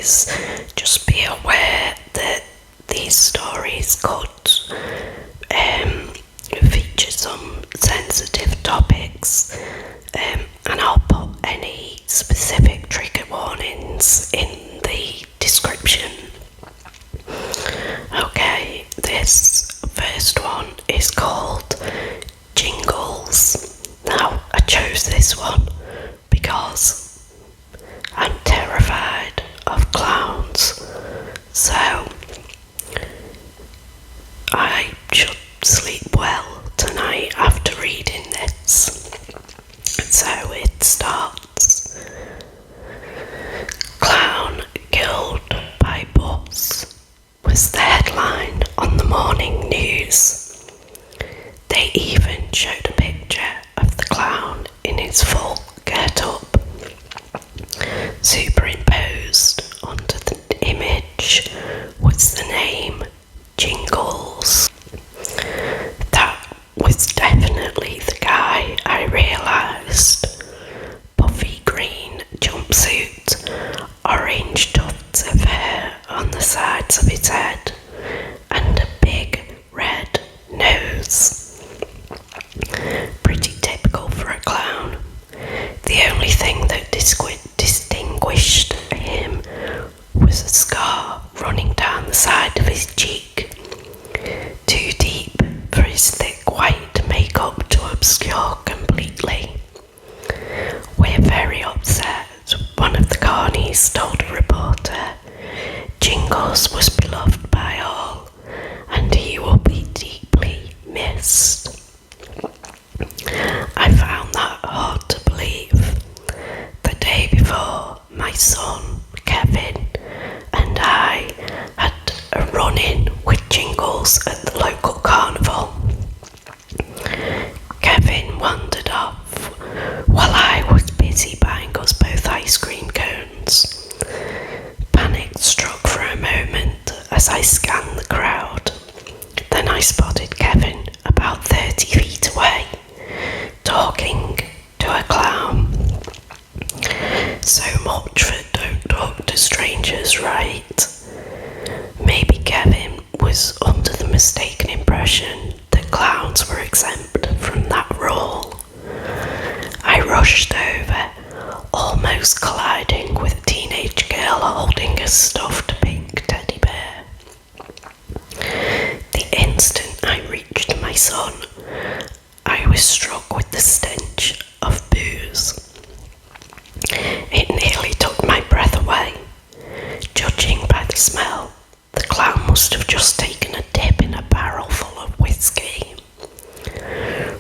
stories, just be aware that these stories could feature some sensitive topics, and I'll put any specific trigger warnings in the description. Okay, this first one is called Jingles. Now, I chose this one because I'm terrified of clowns, so I should sleep well tonight after reading this. So it starts. Clown killed by bus was the headline on the morning news. They even showed a picture of the clown in his full get-up. Superimposed onto the image was the name Jingles. That was definitely the guy, I realised. Puffy green jumpsuit, orange tufts of hair on the sides of his head, and a big red nose. Pretty typical for a clown. The only thing that distinguished him was a scar running down the side of his cheek, too deep for his thick white makeup to obscure completely. "We're very upset," one of the carnies told a reporter. "Jingles was beloved by all, and he will be deeply missed." I found that hard to believe. The day before, my son, Kevin, and I had a run-in with Jingles at the local carnival. Kevin wandered off while I was busy buying us both ice cream cones. Panic struck for a moment as I scanned the crowd. Then I spotted Kevin about 30 feet away, talking to a clown. So much for don't talk to strangers, right? Maybe Kevin was under the mistaken impression that clowns were exempt from that rule. I rushed over, almost colliding with a teenage girl holding a stuffed pink teddy bear. The instant I reached my son, I was struck with the stench of booze. It nearly took my breath away. Judging by the smell, the clown must have just taken a dip in a barrel full of whiskey.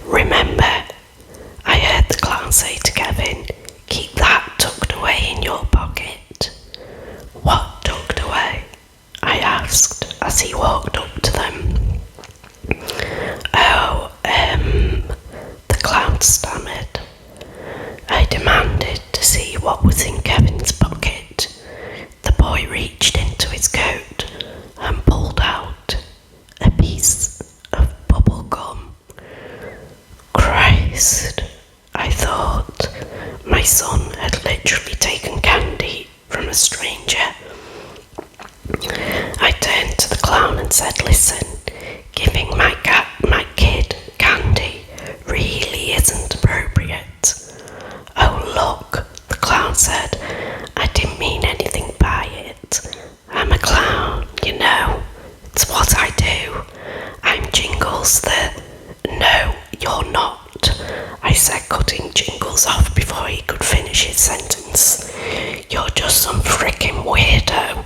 "Remember," I heard the clown say to Kevin, "keep that tucked away in your pocket." "What tucked away?" I asked as he walked up to them. "Oh, the clown stammered. I demanded to see what was in Kevin's pocket. The boy reached into his coat and pulled out a piece of bubble gum. Christ, I thought. My son had literally taken candy from a stranger. I turned to the clown and said, "Listen, giving my kid candy really isn't appropriate." "Oh look," the clown said, "I didn't mean anything by it. I'm a clown, you know. It's what I do. I'm Jingles the..." "No, you're not," I said, cutting Jingles off before he could finish his sentence. "You're just some frickin' weirdo.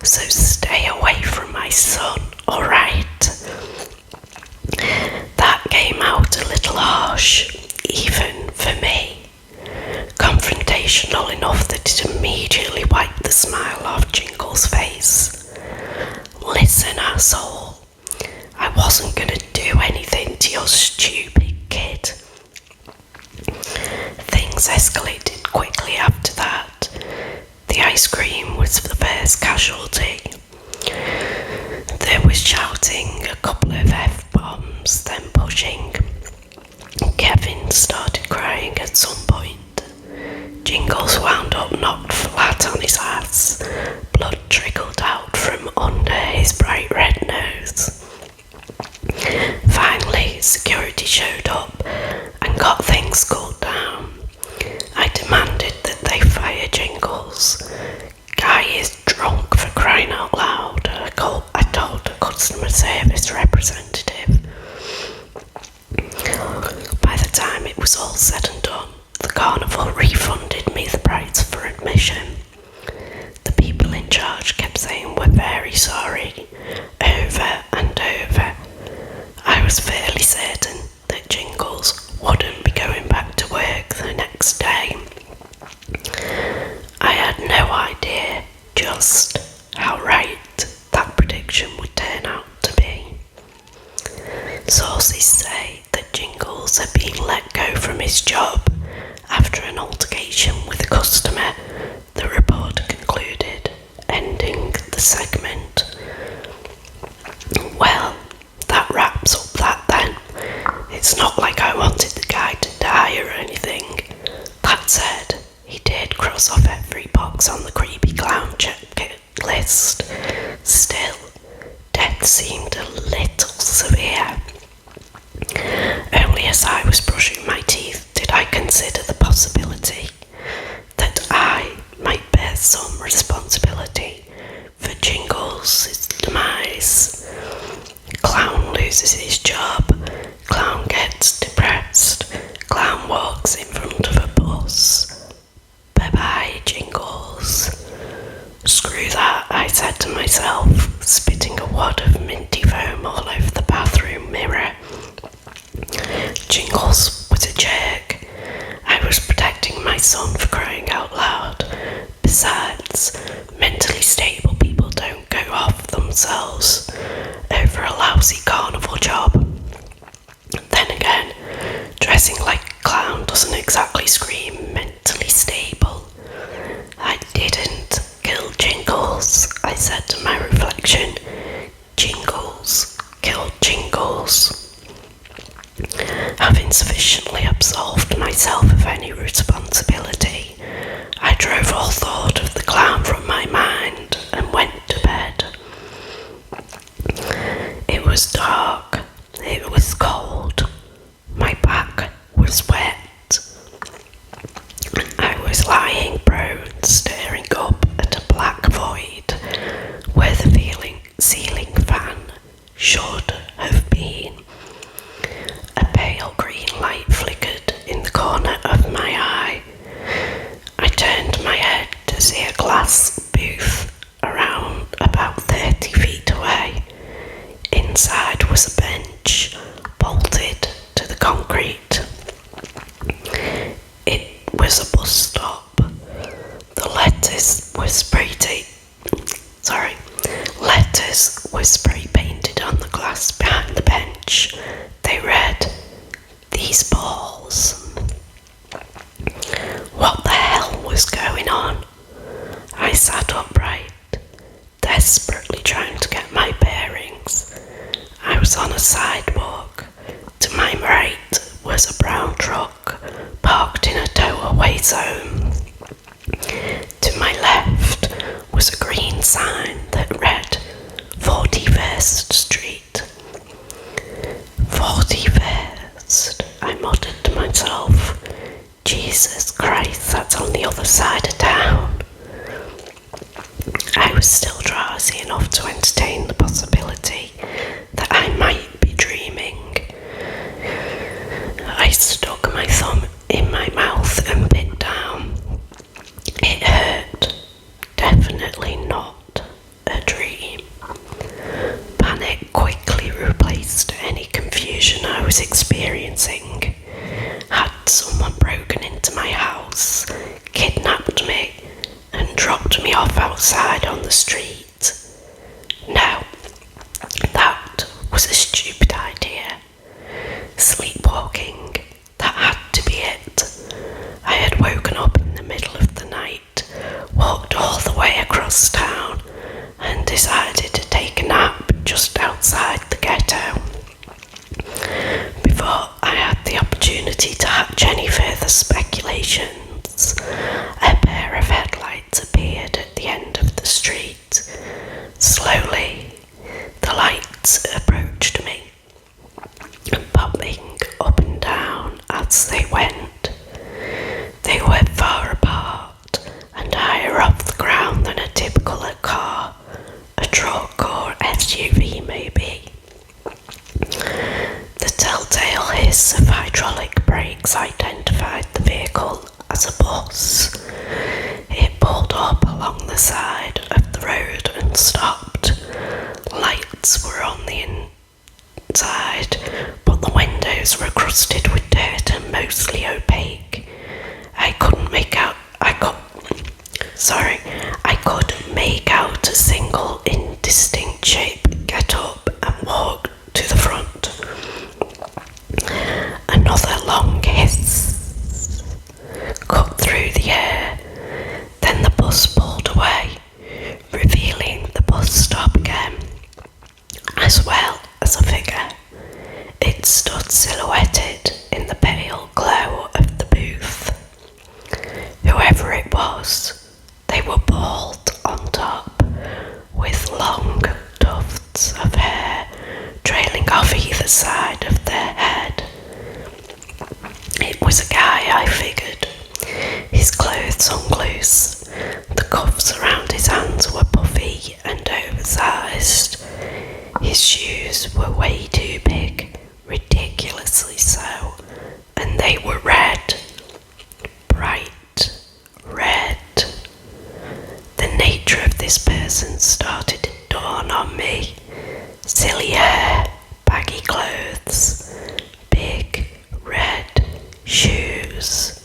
So stay away from my son, alright?" That came out a little harsh, even for me. Confrontational enough that it immediately wiped the smile off Jingles' face. "Listen, asshole, I wasn't gonna do anything to your stupid kid." Things escalated quickly after that. The ice cream was the first casualty. There was shouting, a couple of F-bombs, then pushing. Kevin started crying at some point. Jingles wound up knocked flat on his ass, blood trickled out from under his bright red nose. Finally, security showed up and got things cooled down. I demanded that they fire Jingles. Guy is drunk, for crying out loud, I told a customer service representative. By the time it was all said and done, the carnival refunded me the price for admission. The people in charge kept saying we're very sorry, over and over. I was fairly certain that Jingles wouldn't be going back to work the next day. I had no idea just how right that prediction would turn out to be. Sources say that Jingles had been let go from his job after an altercation with a customer, the reporter concluded, ending the segment. Well, that wraps up that then. It's not like I wanted the guy to die or anything. That said, he did cross off every box on the creepy clown checklist. Still, death seemed a little severe. Only as I was brushing my teeth did I consider the possibility that I might bear some responsibility for Jingles' demise. Clown loses his job, clown gets depressed, clown walks in front of a bus. Bye-bye, Jingles. Screw that, I said to myself, spitting a wad of minty foam all over the bathroom mirror. Jingles was a jerk. I was protecting my son, for crying out loud. Besides, mentally stable people don't go off themselves over a lousy carnival job. Then again, dressing like a clown doesn't exactly scream mentally stable. I didn't kill Jingles, I said to my reflection. Jingles killed Jingles. Having sufficiently absolved myself of any responsibility, I drove all thought of the clown from my mind and went to bed. It was dark, it was cold, my back was wet. I was lying prone, staring up at a black void where the ceiling fan should have been. A pale green light flickered in the corner of my eye. I turned my head to see a glass booth around about 30 feet away. Inside was a bench bolted to the concrete. It was a bus stop. Letters were spray painted on the glass behind the bench. They read, "These balls." What the hell was going on? I sat upright, desperately trying to get my bearings. I was on a sidewalk. To my right was a brown truck parked in a tow-away zone. To my left was a green sign that read 41st Street. 41st, I muttered to myself. Jesus Christ, that's on the other side of town. I was still drowsy enough to entertain the possibility that I might be dreaming. I stuck my thumb in my mouth and bit down. It hurt. Definitely not a dream. Panic quickly replaced any confusion I was experiencing. Had someone broken into my house, kidnapped me, and dropped me off outside on the street? No, that was a stupid idea. Sleepwalking, that had to be it. I had woken up in the middle of the night, walked all the way across town, and decided to take a nap just outside the ghetto. Before I had the opportunity to hatch any further speculations, a pair of headlights appeared at the end of the street. as a bus. It pulled up along the side of the road and stopped. Lights were on the inside, but the windows were crusted with dirt and mostly opaque. I could make out a single indistinct shape get up and walk to the front. Another long hiss cut through the air. Then the bus pulled away, revealing the bus stop again, as well as a figure. It stood silhouetted in the pale glow of the booth. Whoever it was, they were bald on top, with long tufts of hair trailing off either side of their head. It was a guy, I figured. His clothes hung loose. The cuffs around his hands were puffy and oversized. His shoes were way too big, ridiculously so, and they were red. Bright red. The nature of this person started to dawn on me. Silly hair, baggy clothes, big red shoes.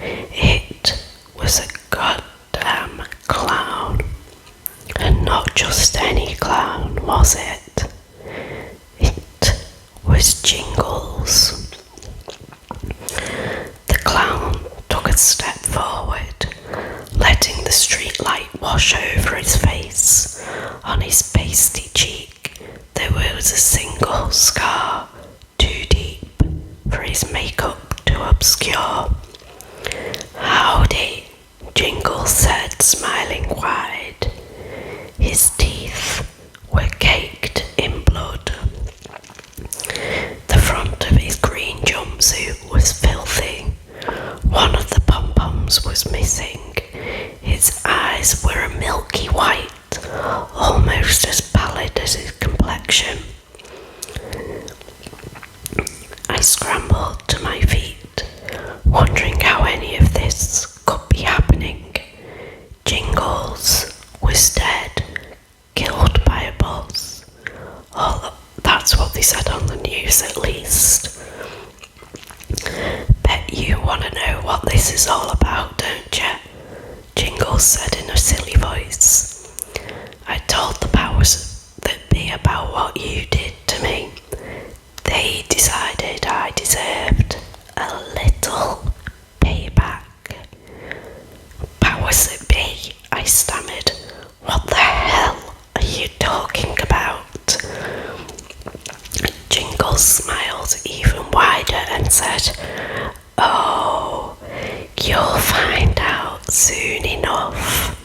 It was a goddamn clown. And not just any clown, was it? It was Jingles. The clown took a step forward, letting the streetlight wash over his face. On his pasty cheek, there was a single scar, too deep for his makeup to obscure. "Howdy," Jingles said, smiling wide. His teeth were caked in blood. The front of his green jumpsuit was filthy. One of the pom-poms was missing. His eyes were a milky white, almost as pallid as his complexion. I scrambled to my feet, wondering how any of this could be happening. Jingles was dead, killed by a bus. Oh, that's what they said on the news, at least. Bet you want to know what this is all about, don't you? Jingles said in a silly voice. I told the powers that be about what you did to me. They decided I deserved a little payback. Powers that be, I stammered. What the hell are you talking about? Jingles smiled even wider and said, "Oh, you'll find out soon enough."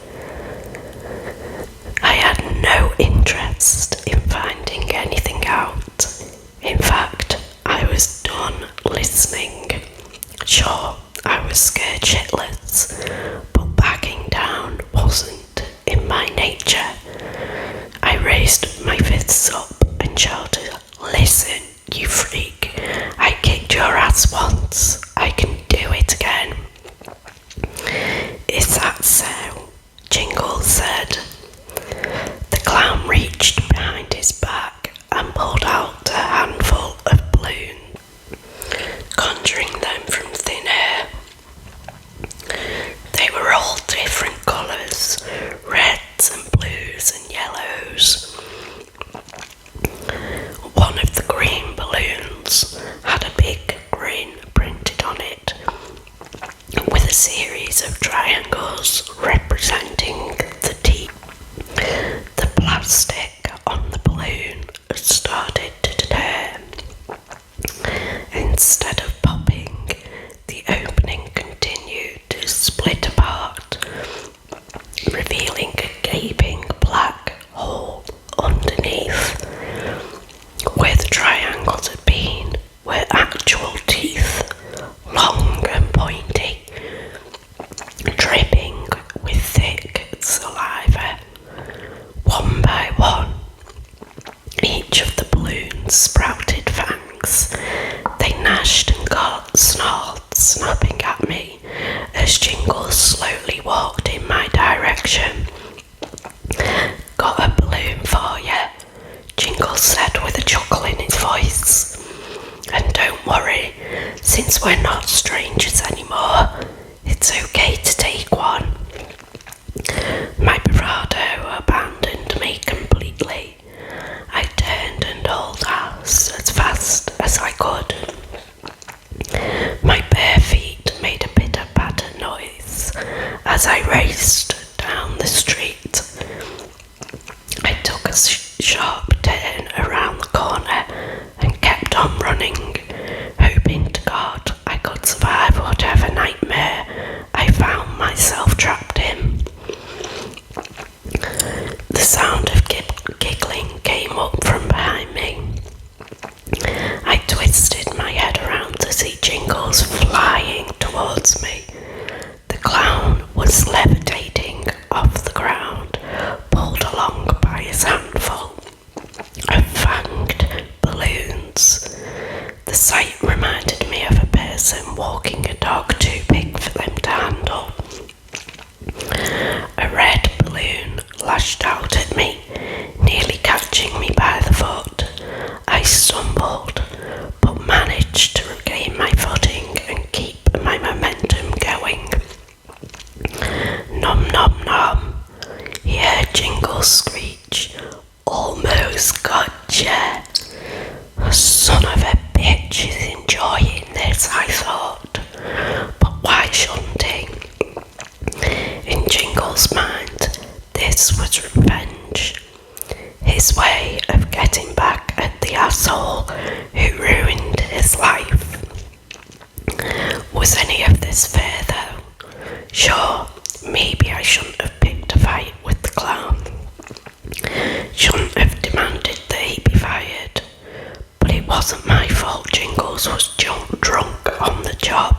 I had no interest in finding anything out. In fact, I was done listening. Sure, I was scared shitless, but backing down wasn't in my nature. I raised my fists up and shouted, "Listen, you freak, I kicked your ass once, I can do it again." "Is that so?" Jingles said. The clown reached behind his back and pulled out a handful of balloons, conjuring them from thin air. They were all different colours, reds and blues and yellows. One of the green balloons had a big grin printed on it, with a series of triangles representing the teeth. The plastic on the balloon started to tear. Instead of popping, the opening continued to split apart, revealing a gaping black hole underneath. Where the triangles had been were actual teeth, long and pointy, dripping with thick saliva. One by one, each of the balloons sprouted fangs. They gnashed and snarled, snapping at me as Jingles slowly walked in my direction. "Got a balloon for you," Jingles said with a chuckle in his voice. "And don't worry, since we're not strangers anymore, it's okay to take one." My bravado abandoned me completely. I turned and hauled ass as fast as I could. My bare feet made a pitter-patter noise as I raced down the street. I took a sharp turn around the corner and kept on running, hoping to God I could survive whatever nightmare I found myself trapped in. The sound of giggling came up from behind me. I twisted my head around to see Jingles flying towards me. The clown was levitating off the ground, pulled along by his handful of fanged balloons. The sight reminded me of a person walking a dog too big for them to handle. A red balloon lashed out at me, nearly catching me by the foot. I stumbled, but managed to regain my footing and keep my momentum going. "Nom nom nom," he heard Jingles screech. "Almost gotcha." "Son of a bitch is enjoying this," I thought. But why shouldn't he? In Jingles' mind, this was revenge. His way of getting back at the asshole who ruined his life. Was any of this fair though? Sure, maybe I shouldn't have picked a fight with the clown. Shouldn't have demanded that he be fired. But it wasn't my fault Jingles was drunk on the job.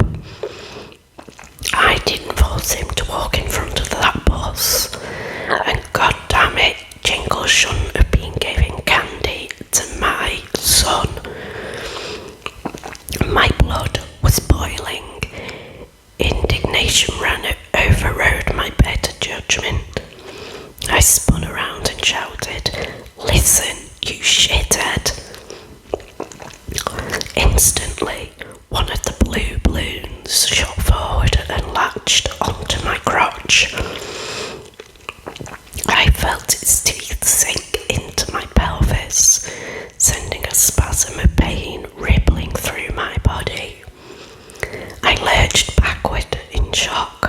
I didn't force him to walk in front of that bus. And god damn it, Jingles shouldn't have been giving candy to my son. My blood was boiling. Indignation overrode my better judgment. I spun around and shouted, "Listen, you shithead." Instantly, one of the blue balloons shot forward and latched onto my crotch. I felt its teeth sink into my pelvis, sending a spasm of pain rippling through my body. I lurched backward in shock,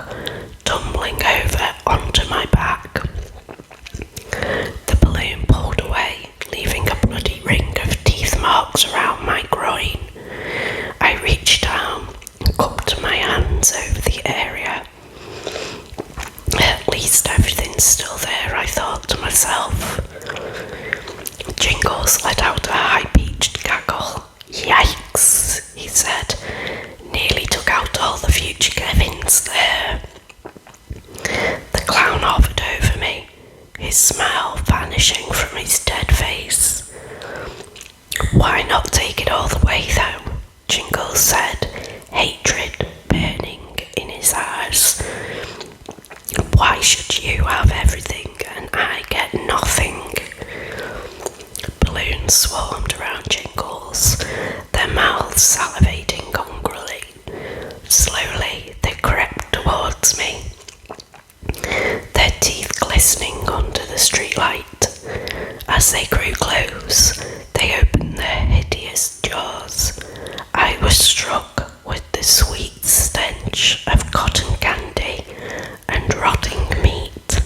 tumbling over onto my back. The balloon pulled away, leaving a bloody ring of teeth marks around my groin. I reached down and cupped my hands over the area. At least everything's still there, I thought to myself. Jingles let out a high-pitched gaggle. "Yikes," he said. "Nearly took out all the future Kevins there." The clown hovered over me, his smile vanishing from his dead face. "Why not take it all the way though?" Jingles said, hatred burning in his eyes. "Why should you have everything and I get nothing?" Balloons swarmed around Jingles, their mouths salivating hungrily. Slowly they crept towards me, their teeth glistening under the streetlight. As they grew close, they opened their hideous jaws. I was struck with the sweet stench of cotton candy and rotting meat.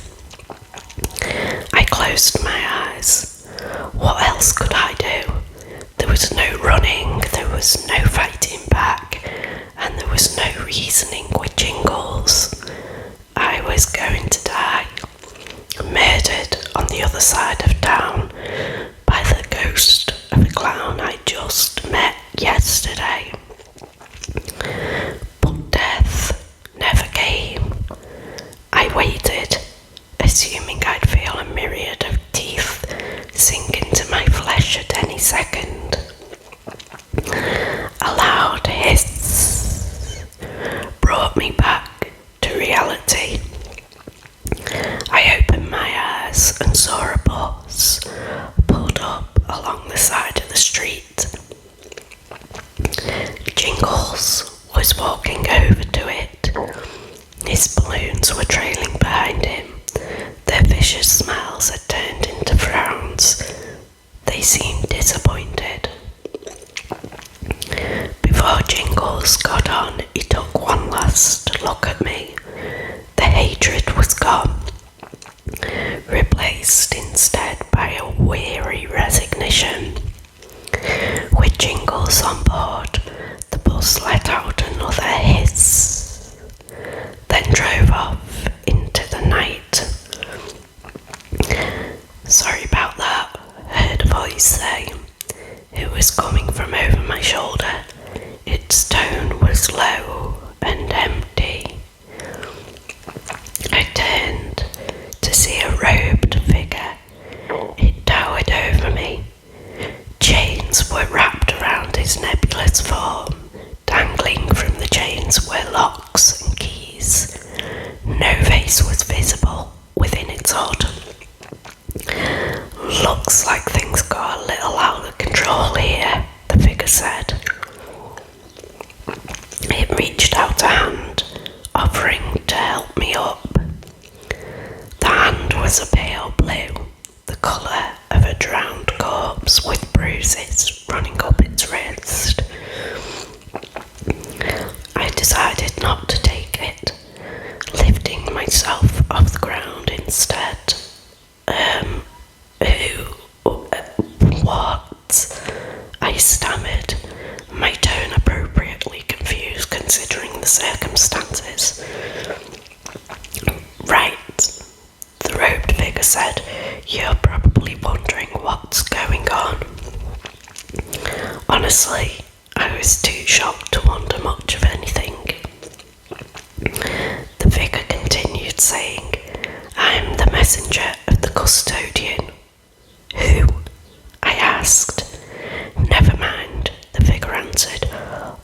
I closed my eyes. What else could I do? There was no running, there was no fighting back, and there was no reasoning with Jingles. I was going to die, murdered on the other side of town by the ghost of a clown I just met yesterday. But death never came. I waited, assuming I'd feel a myriad of teeth sink into my flesh at any second. A loud hiss brought me back to his balloons were trailing behind him. Their vicious smiles had turned into frowns. They seemed disappointed. Before Jingles got on, he took one last look at me. The hatred was gone, replaced instead by a weary resignation. With Jingles on board, the bus let out another hiss, then drove off into the night. "Sorry about that," I heard a voice say. It was coming from over my shoulder. Its tone was low and empty. I turned to see a robed figure. It towered over me. Chains were wrapped around his nebulous form. Dangling from the chains were locks and keys. No face was visible within its hood. "Looks like things got a little out of control here," the figure said. It reached out a hand, offering to help me up. The hand was a pale blue, the colour of a drowned corpse with bruises running up its wrist. I decided not to take it, lifting myself off the ground instead. What? I stammered, my tone appropriately confused considering the circumstances. "Right," the robed figure said. "You're probably wondering what's going on." Honestly, I was too shocked to wonder much of anything. The figure continued saying, "I'm the messenger of the custodian." "Who?" I asked. "Never mind," the figure answered.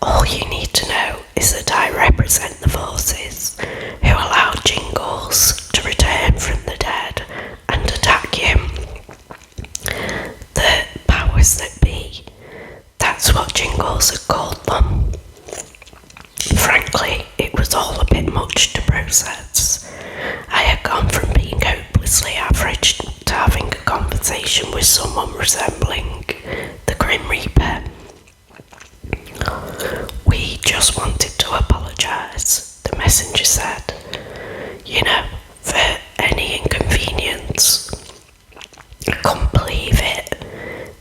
"All you need to know is that I represent the forces who allowed Jingles to return from the dead and attack you. The powers that be, that's what Jingles had called them." Frankly, it was all a bit much to process. I had gone from being hopelessly average to having a conversation with someone resembling the Grim Reaper. "We just wanted to apologise," the messenger said. "You know, for any inconvenience." I couldn't believe it.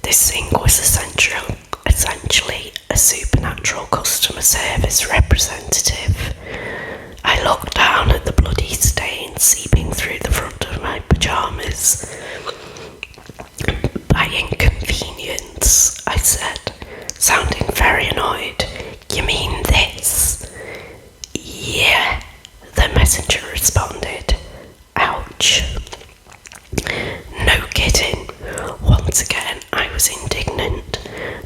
This thing was essentially a supernatural customer service representative. I looked down at the bloody stain seeping through the front of my pyjamas. "By inconvenience," I said, sounding very annoyed. "You mean this?" "Yeah," the messenger responded. "Ouch." No kidding. Once again, I was indignant.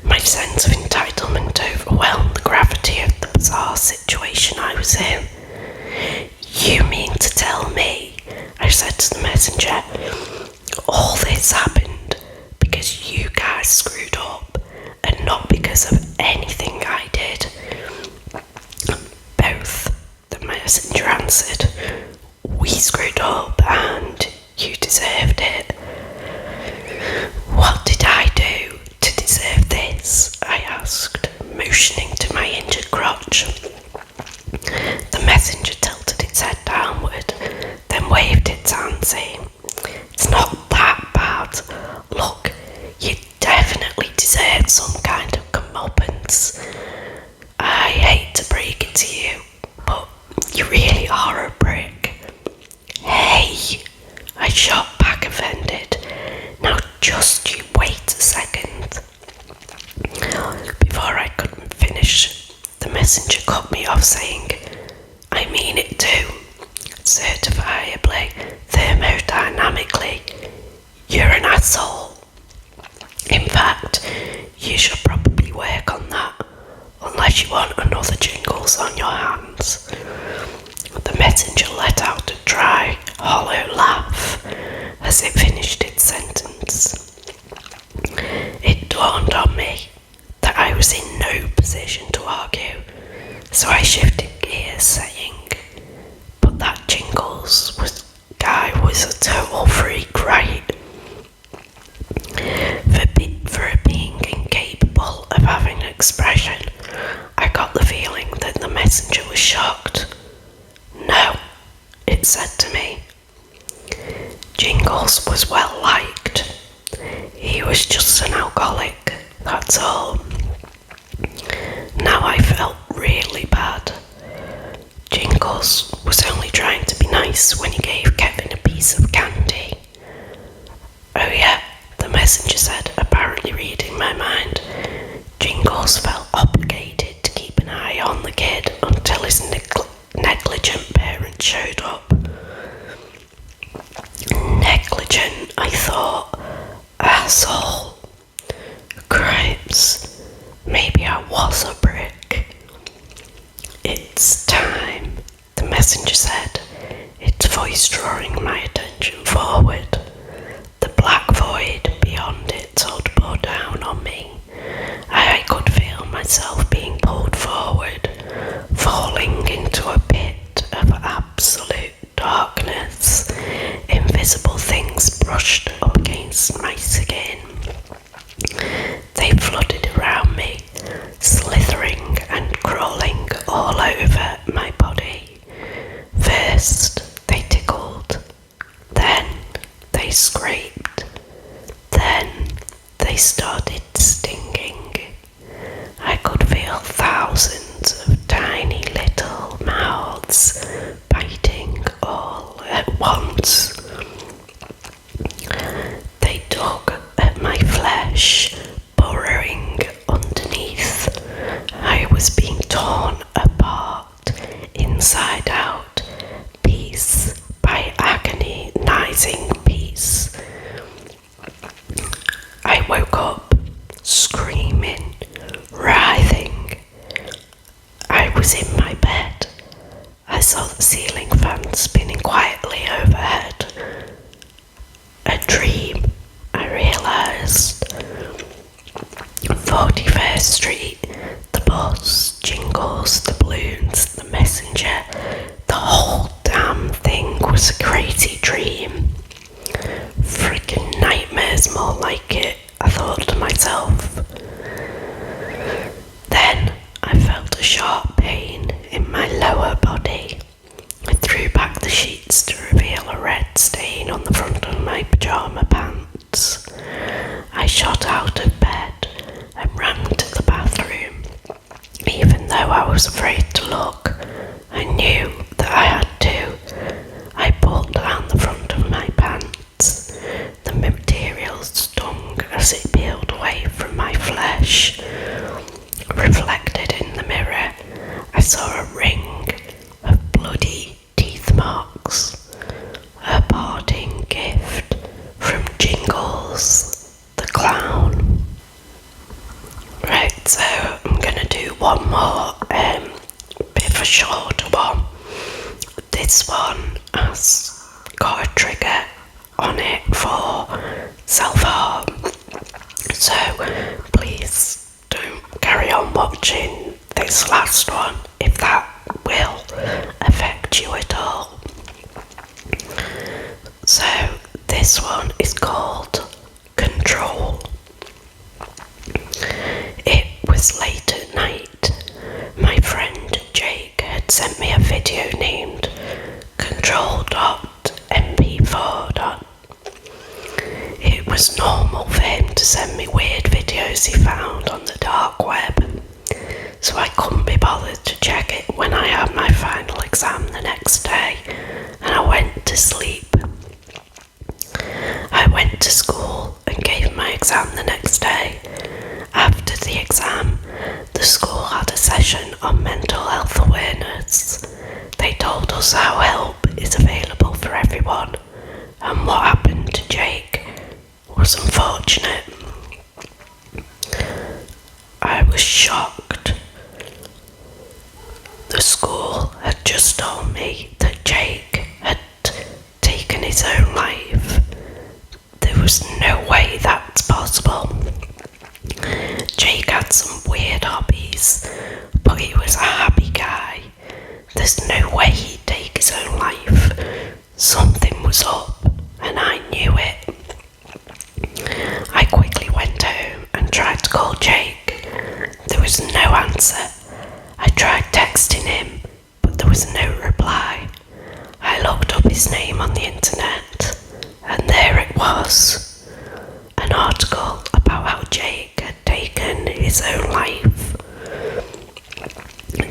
My sense of entitlement overwhelmed the gravity of the bizarre situation I was in. "You mean to tell me," I said to the messenger, "all this happened because you guys screwed up and not because of anything I did?" "Both," the messenger answered. "We screwed up and you deserved it." "What did I do to deserve this?" I asked, motioning to my injured crotch. The messenger tilted its head downward, then waved its hand, saying, "It's not that bad. Look, you definitely deserve some kind of comeuppance. I hate to break it to you, but you really are a prick." "Hey!" I shot back, offended. "Now just you wait a second." Before I could finish, the messenger cut me off, saying, "I mean it too. Certifiably, thermodynamically, you're an asshole. In fact, you should probably work on that, unless you want another Jingles on your hands." The messenger let out a dry, hollow laugh as it finished its sentence. It dawned on me that I was in no position to argue, so I shifted gears, saying, "But that was a total freak, right? For being incapable of having an expression, I got the feeling that the messenger was shocked. No, it said to me. Jingles was well liked. He was just an alcoholic, that's all. Now I felt really bad. Jingles was only trying to be nice when he gave Kevin a piece of candy. Oh yeah, the messenger said, apparently reading my mind. Jingles felt obligated to keep an eye on the kid until his negligent parents showed up. Negligent, I thought. Asshole. Cripes. Maybe I was a prick. It's time, the messenger said, its voice drawing my attention forward. The black void beyond it told to pour down on me. I could feel myself being pulled forward, falling into a pit of absolute darkness. Invisible things brushed up against my skin. They flooded around me, slithering and crawling all over my body. First, they tickled. Then, they scraped. Then, they started stinging. I could feel thousands of tiny little mouths biting all at once. They dug at my flesh, burrowing underneath. I was being torn apart, inside out, piece by agonizing piece. I woke up, screaming, writhing. I was in my bed. I saw the ceiling fan spinning quietly overhead. A dream, I realised. 41st Street, the bus, Jingles, the balloons, the messenger, the whole damn thing was a crazy dream. Freaking nightmares more like it, I thought to myself. Then I felt a sharp pain in my lower body. I threw back the sheets to reveal a red stain on the front of my pyjama pants. I shot out of bed and ran to the bathroom. Even though I was afraid to look, I knew that I had to. I pulled down the front of my pants. The material stung as it peeled away from my flesh. Reflected in the mirror, I saw a ring of bloody teeth marks. A parting gift from Jingles, the clown. Right, so I'm gonna do one more, bit of a shorter one. This one has got a trigger on it for self-harm, so please don't carry on watching this last one if that will affect you at all. So this one is called Control. It was late at night. My friend Jake had sent me a video named Control.mp4. It was normal for him to send me weird videos he found on the dark web, so I couldn't be bothered to check it when I had my final exam the next day, and I went to sleep. I went to school and gave my exam the next day. After the exam, the school had a session on mental health awareness. They told us how help is available for everyone, and what happened to Jake was unfortunate. I was shocked. The school had just told me that Jake had taken his own life. There was no way that's possible. Jake had some weird hobbies, but he was a happy guy. There's no way he'd take his own life. Something was was up and I knew it. I quickly went home and tried to call Jake. There was no answer. I tried texting him, but there was no reply. I looked up his name on the internet, and there it was. An article about how Jake had taken his own life.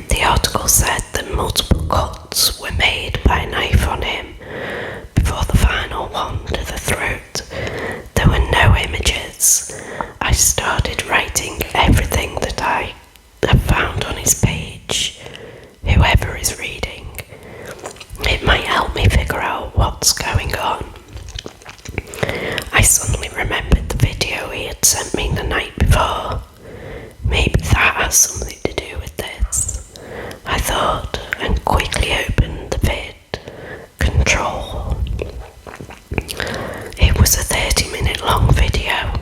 The article said that multiple cuts were made by a knife on him before the final one to the throat. There were no images. I started writing everything that I have found on his page. Whoever is reading, it might help me figure out what's going on. I suddenly remembered the video he had sent me the night before. Maybe that has something to do with this, I thought, and quickly opened the vid. Control. It was a 30-minute long video.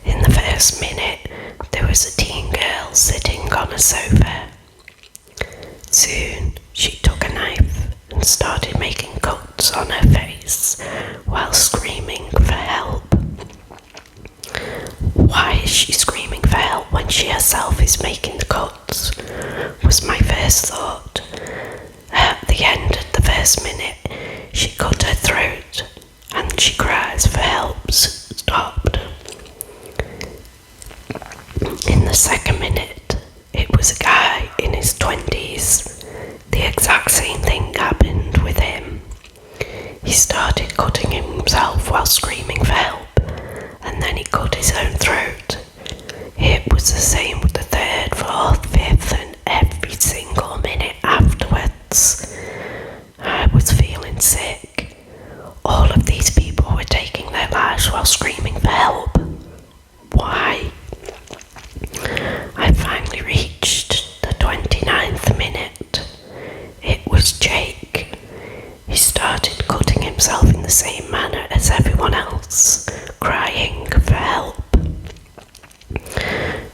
In the first minute, there was a teen girl sitting on a sofa. Soon, she took a knife and started making cuts on her face while screaming for help. Why is she screaming for help when she herself is making the cuts? Was my first thought. At the end of the first minute, she cut her throat and she cries for help stopped. In the second minute, it was a guy in his 20s. The exact same thing happened with him. He started cutting himself while screaming for help, and then he cut his own throat. It was the same with the third, fourth, fifth, and every single minute afterwards. I was feeling sick. All of these people were taking their lives while screaming for help. Why? I finally reached the 29th minute. It was Jake. He started cutting himself in the same manner as everyone else, crying for help.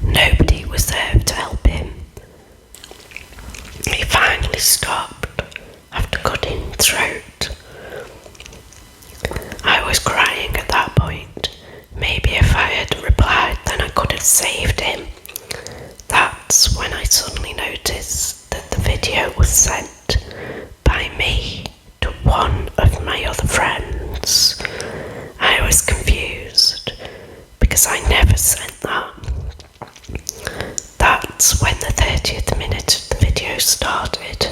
Nobody was there to help him. He finally stopped after cutting his throat. I was crying at that point. Maybe if I had replied, then I could have saved him. That's when I suddenly noticed that the video was sent by me to one of my other friends. I was confused because I never sent that. That's when the 30th minute of the video started.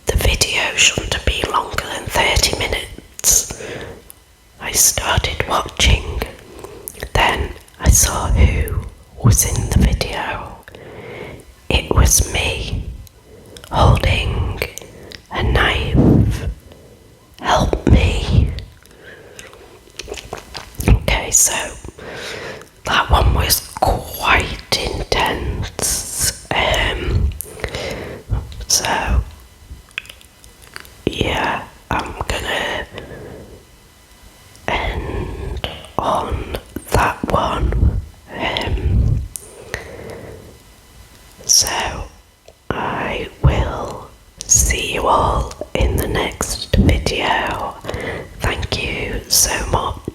The video shouldn't have been longer than 30 minutes. I started watching. Then I saw who was in the video. It was me, holding a knife. Help me. Okay, so that one was quite intense. So yeah, I'm gonna end on that one. So I will see you all in the next video. Thank you so much.